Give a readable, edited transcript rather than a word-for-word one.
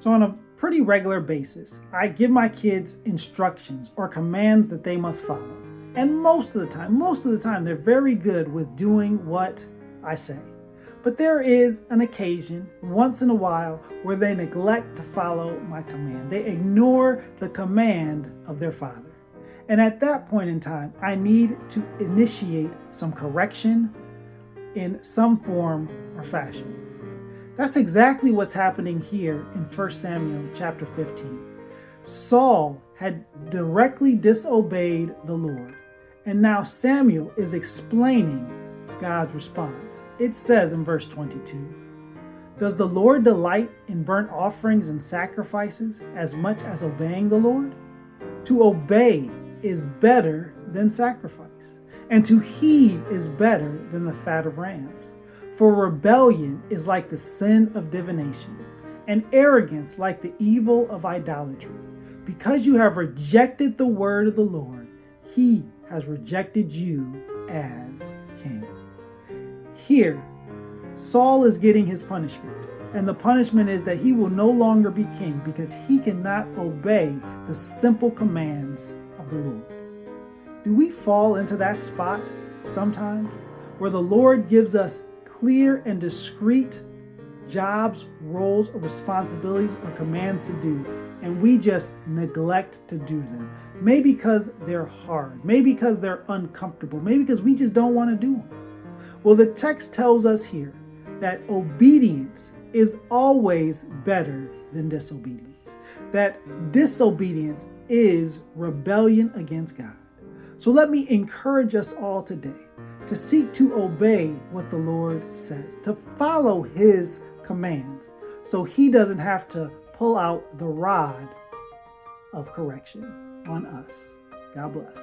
So on a pretty regular basis, I give my kids instructions or commands that they must follow. And most of the time, they're very good with doing what I say. But there is an occasion, once in a while, where they neglect to follow my command. They ignore the command of their father. And at that point in time, I need to initiate some correction in some form or fashion. That's exactly what's happening here in 1 Samuel chapter 15. Saul had directly disobeyed the Lord, and now Samuel is explaining God's response. It says in verse 22, "Does the Lord delight in burnt offerings and sacrifices as much as obeying the Lord? To obey is better than sacrifice, and to heed is better than the fat of rams. For rebellion is like the sin of divination, and arrogance like the evil of idolatry. Because you have rejected the word of the Lord, he has rejected you as king." Here, Saul is getting his punishment, and the punishment is that he will no longer be king because he cannot obey the simple commands of the Lord. Do we fall into that spot sometimes where the Lord gives us clear and discrete jobs, roles, or responsibilities or commands to do, and we just neglect to do them? Maybe because they're hard, maybe because they're uncomfortable, maybe because we just don't want to do them. Well, the text tells us here that obedience is always better than disobedience, that disobedience is rebellion against God. So let me encourage us all today to seek to obey what the Lord says, to follow his commands, so he doesn't have to pull out the rod of correction on us. God bless.